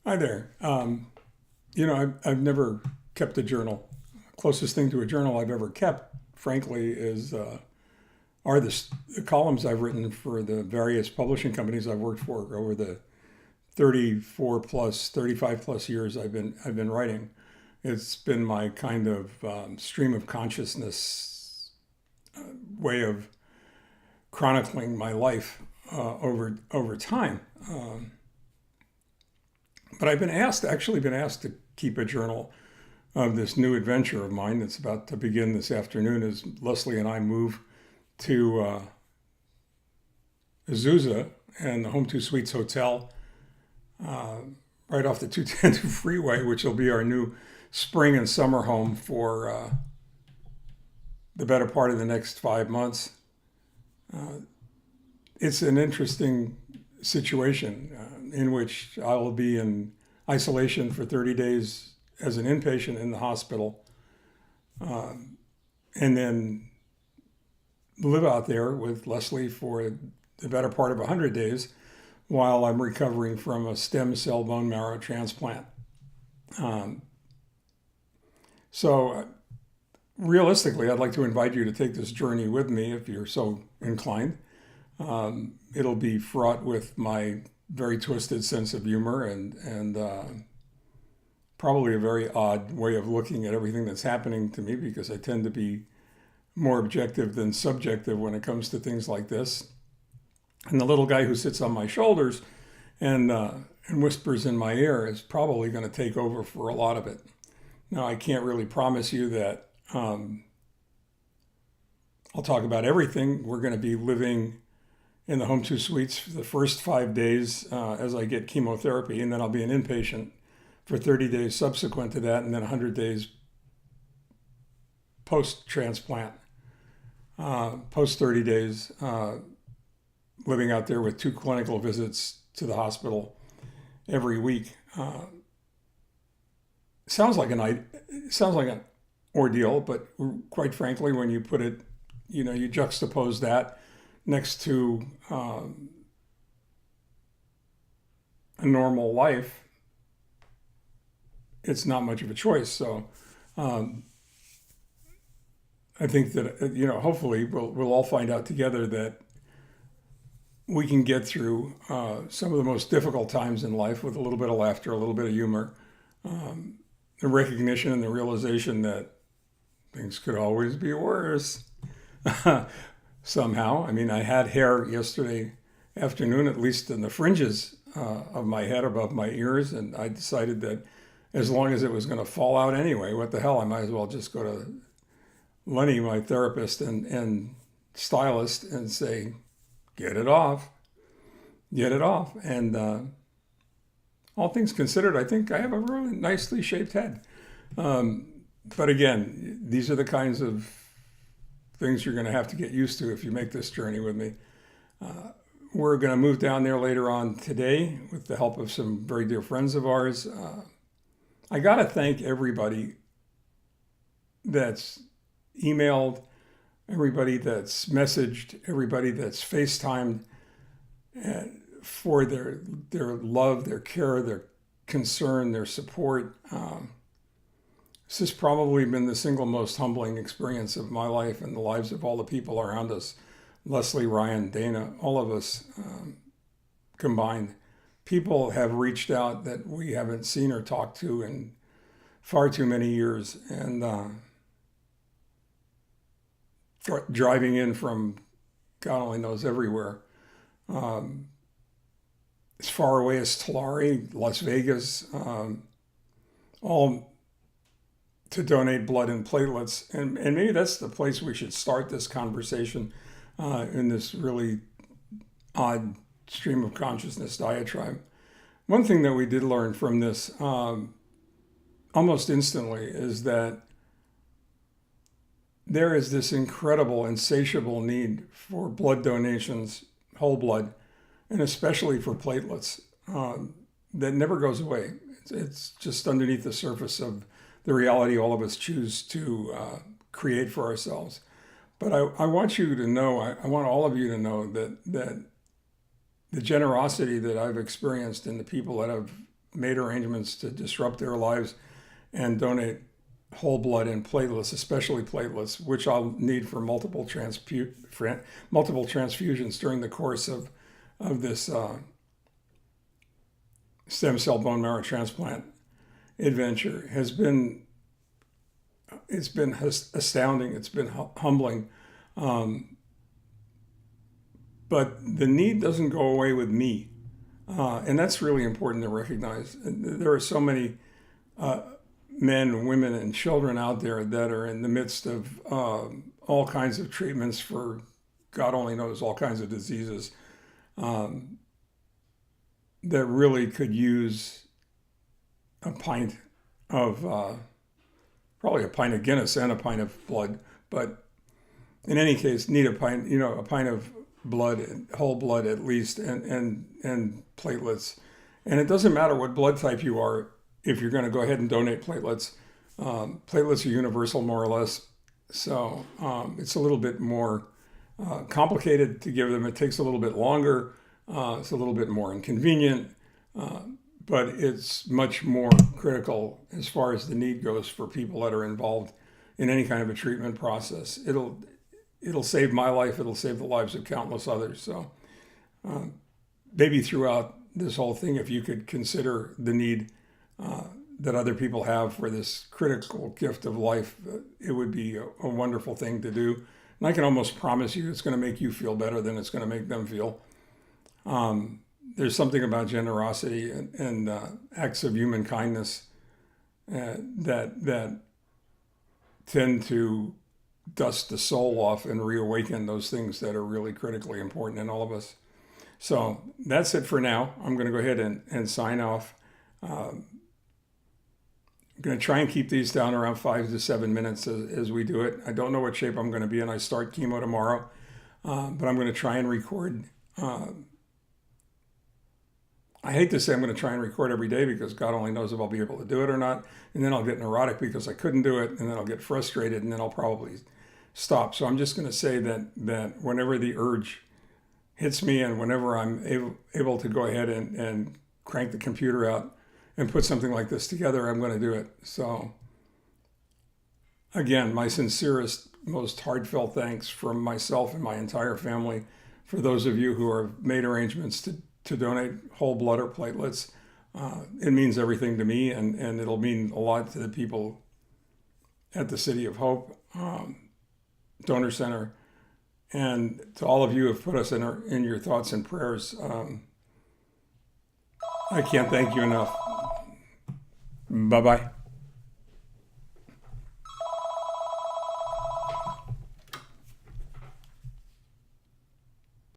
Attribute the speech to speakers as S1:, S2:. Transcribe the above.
S1: Hi there. I've never kept a journal. Closest thing to a journal I've ever kept, frankly, are the columns I've written for the various publishing companies I've worked for over the 34 plus, 35 plus years I've been writing. It's been my kind of stream of consciousness way of chronicling my life over time. But actually been asked to keep a journal of this new adventure of mine that's about to begin this afternoon as Leslie and I move to Azusa and the Home Two Suites Hotel uh, right off the 210 freeway, which will be our new spring and summer home for the better part of the next 5 months. Uh, it's an interesting situation in which I will be in isolation for 30 days as an inpatient in the hospital, and then live out there with Leslie for the better part of 100 days while I'm recovering from a stem cell bone marrow transplant. Um, so, realistically, I'd like to invite you to take this journey with me if you're so inclined. It'll be fraught with my very twisted sense of humor and probably a very odd way of looking at everything that's happening to me because I tend to be more objective than subjective when it comes to things like this. And the little guy who sits on my shoulders and whispers in my ear is probably going to take over for a lot of it. Now, I can't really promise you that I'll talk about everything. We're going to be living in the Home Two Suites for the first 5 days as I get chemotherapy, and then I'll be an inpatient for 30 days subsequent to that, and then 100 days post-transplant, post 30 days, living out there with 2 clinical visits to the hospital every week. Sounds like an ordeal, but quite frankly, when you put it, you juxtapose that next to a normal life, it's not much of a choice. So um, I think that hopefully we'll all find out together that we can get through some of the most difficult times in life with a little bit of laughter, a little bit of humor, the recognition and the realization that things could always be worse. Somehow. I mean, I had hair yesterday afternoon, at least in the fringes of my head above my ears, and I decided that as long as it was going to fall out anyway, what the hell, I might as well just go to Lenny, my therapist and stylist, and say, get it off, get it off. And all things considered, I think I have a really nicely shaped head. Um, but again, these are the kinds of things you're going to have to get used to if you make this journey with me. We're going to move down there later on today with the help of some very dear friends of ours. I got to thank everybody that's emailed, everybody that's messaged, everybody that's FaceTimed uh, for their love, their care, their concern, their support. This has probably been the single most humbling experience of my life and the lives of all the people around us. Leslie, Ryan, Dana, all of us combined. People have reached out that we haven't seen or talked to in far too many years. And driving in from God only knows everywhere, um, as far away as Tulare, Las Vegas, all to donate blood and platelets. And maybe that's the place we should start this conversation in this really odd stream of consciousness diatribe. One thing that we did learn from this almost instantly is that there is this incredible, insatiable need for blood donations, whole blood, and especially for platelets that never goes away. It's just underneath the surface of the reality all of us choose to create for ourselves. But I want you to know, I want all of you to know that the generosity that I've experienced and the people that have made arrangements to disrupt their lives and donate whole blood and platelets, especially platelets, which I'll need for multiple transfusions during the course of this stem cell bone marrow transplant adventure. It's been astounding. It's been humbling. But the need doesn't go away with me. And that's really important to recognize. There are so many men, women, and children out there that are in the midst of all kinds of treatments for God only knows all kinds of diseases that really could use a pint of, probably a pint of Guinness and a pint of blood. But in any case, need a pint of blood, whole blood at least, and platelets. And it doesn't matter what blood type you are if you're going to go ahead and donate platelets. Platelets are universal, more or less. So it's a little bit more complicated to give them. It takes a little bit longer. It's a little bit more inconvenient, but it's much more critical as far as the need goes for people that are involved in any kind of a treatment process. It'll save my life. It'll save the lives of countless others. So maybe throughout this whole thing, if you could consider the need that other people have for this critical gift of life, it would be a wonderful thing to do. And I can almost promise you it's going to make you feel better than it's going to make them feel. There's something about generosity and acts of human kindness that tend to dust the soul off and reawaken those things that are really critically important in all of us. So that's it for now. I'm going to go ahead and sign off. I'm going to try and keep these down around 5 to 7 minutes as we do it. I don't know what shape I'm going to be in. I start chemo tomorrow, but I'm going to try and record. I hate to say I'm going to try and record every day because God only knows if I'll be able to do it or not. And then I'll get neurotic because I couldn't do it. And then I'll get frustrated and then I'll probably stop. So I'm just going to say that whenever the urge hits me and whenever I'm able to go ahead and crank the computer out and put something like this together, I'm going to do it. So again, my sincerest, most heartfelt thanks from myself and my entire family for those of you who have made arrangements to donate whole blood or platelets. It means everything to me, and it'll mean a lot to the people at the City of Hope Donor Center, and to all of you who have put us in your thoughts and prayers. I can't thank you enough. Bye-bye.